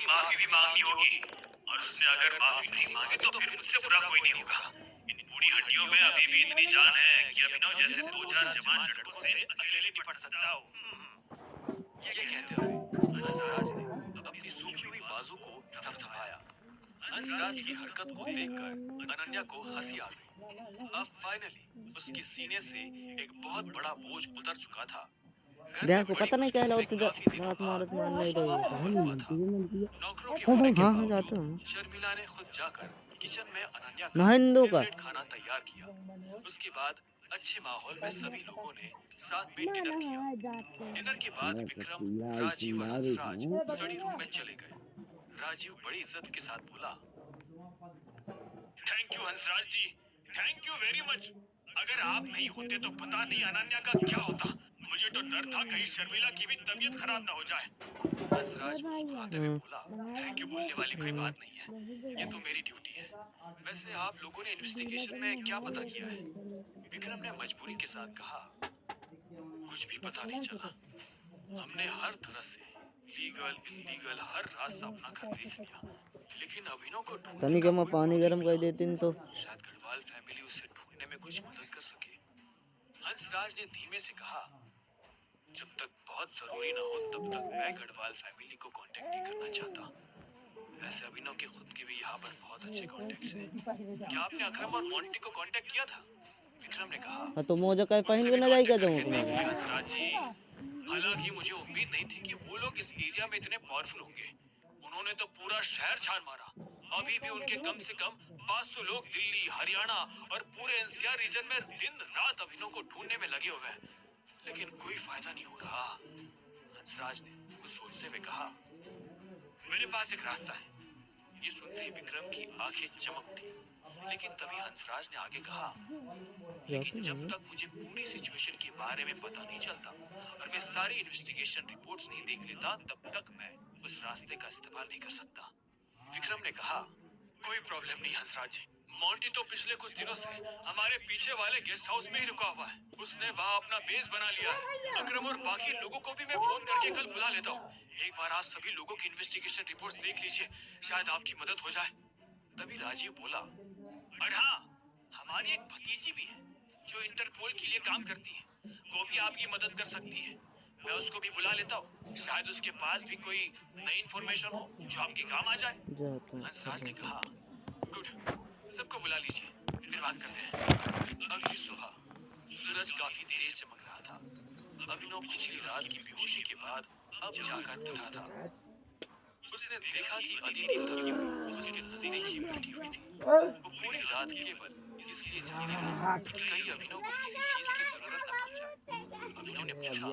माफी भी मांगनी होगी, और उसने अगर माफी नहीं मांगी तो फिर मुझसे बुरा कोई नहीं होगा। इन बूढ़ी हड्डियों में अभी भी इतनी जान है कि अभिनव जैसे 2-4 जवान लड़कों से अकेले निपट सकता हूँ। ये कहते हुए हंसराज ने अपनी सूखी हुई बाजू को थपथपाया। हंसराज की हरकत को देखकर अनन्या को हंसी आ गई। अब फाइनली उसके सीने से एक बहुत बड़ा बोझ उतर चुका था। घर में को बड़ी पता नहीं क्या मुश्किल से होता काफी दिनों रात बाद मान नहीं सुबह रही माहौल हुआ था। नौकरों के हाँ होने के हाँ जाता बावजूद हूँ शर्मिला ने खुद जाकर किचन में अनन्या का नहाइंदो का फेवरेट खाना तैयार किया। उसके बाद अच्छे माहौल में सभी लोगों ने साथ में डिनर किया। डिनर के बाद विक्रम, राजीव और हंसराज स्टडी रूम में चले गए। राजीव बड़ी इज्जत के साथ बोला, thank you Hansraj ji, thank you very much. अगर आप नहीं होते तो पता नहीं अनन्या का क्या होता। मुझे तो डर था कहीं शर्मिला की भी तबीयत खराब ना हो जाए। हंसराज मुस्कुराते हुए बोला, थैंक यू बोलने वाली कोई बात नहीं है, ये तो मेरी ड्यूटी है। वैसे आप लोगों ने इन्वेस्टिगेशन में क्या पता किया है? विक्रम ने मजबूरी के साथ कहा, कुछ भी पता नहीं चला। हमने हर तरह से लीगल इलीगल हर रास्ता अपना कर देख लिया, लेकिन अभिनव को ढूंढने तनी का के मैं कोई पानी क्लू गर्म नहीं कर मिला। देती तो शायद गढ़वाल फैमिली उसे ढूंढने में कुछ मदद कर सके। हंसराज ने धीमे से कहा, जब तक बहुत जरूरी ना हो तब तक मैं गढ़वाल फैमिली को कांटेक्ट नहीं करना चाहता। वैसे अभिनव के खुद के भी यहाँ पर बहुत अच्छे कॉन्टेक्ट्स हैं। क्या आपने अकरम और मोंटी को कांटेक्ट किया था? विक्रम ने कहा, हाँ तो मोजा का पहन उससे के भी ना जाएगा कांटेक्ट जम करके देख अपना लिया हंसराज जी। हालांकि मुझे उम्मीद नहीं थी कि वो लोग इस एरिया में इतने पावरफुल होंगे। उन्होंने तो पूरा शहर छान मारा। अभी भी उनके कम से कम 500 लोग दिल्ली, हरियाणा और पूरे एनसीआर रीजन में दिन रात अभिनव को ढूंढने में लगे हुए हैं, लेकिन कोई फायदा नहीं हो रहा। हंसराज ने कुछ सोचते हुए कहा, मेरे पास एक रास्ता है। ये सुनते ही विक्रम की आंखें चमक उठी, लेकिन तभी हंसराज ने आगे कहा, लेकिन जब तक मुझे पूरी सिचुएशन के बारे में पता नहीं चलता और मैं सारी इन्वेस्टिगेशन रिपोर्ट्स नहीं देख लेता, तब तक मैं उस रास्ते का इस्तेमाल नहीं कर सकता। विक्रम ने कहा, कोई प्रॉब्लम नहीं हंसराज जी। मोंटी तो पिछले कुछ दिनों से हमारे पीछे वाले गेस्ट हाउस में ही रुका हुआ है। उसने वहाँ अपना बेस बना लिया है। अकरम और बाकी लोगों को भी मैं फोन करके कल बुला लेता हूँ। एक बार आज सभी लोगों की इन्वेस्टिगेशन रिपोर्ट्स देख लीजिए, शायद आपकी मदद हो जाए। तभी राजीव बोला, और हाँ, हमारी एक भतीजी भी है जो इंटरपोल के लिए काम करती है। वो भी आपकी मदद कर सकती है। मैं उसको भी बुला लेता हूँ, शायद उसके पास भी कोई नई इन्फॉर्मेशन हो जो आपके काम आ जाए। हंसराज ने कहा, गुड, सबको बुला लीजिए, फिर बात करते हैं। अगली सुबह सूरज काफी तेज चमक रहा था। अभिनव पिछली रात की बेहोशी के बाद अब जाकर उठा था। उसने देखा कि अदिति थकी हुई उसके नजदीक ही बैठी हुई थी। वो पूरी रात केवल इसलिए जागी रही कि कहीं अभिनव को किसी चीज की जरूरत न पड़ जाए। अभिनव ने पूछा,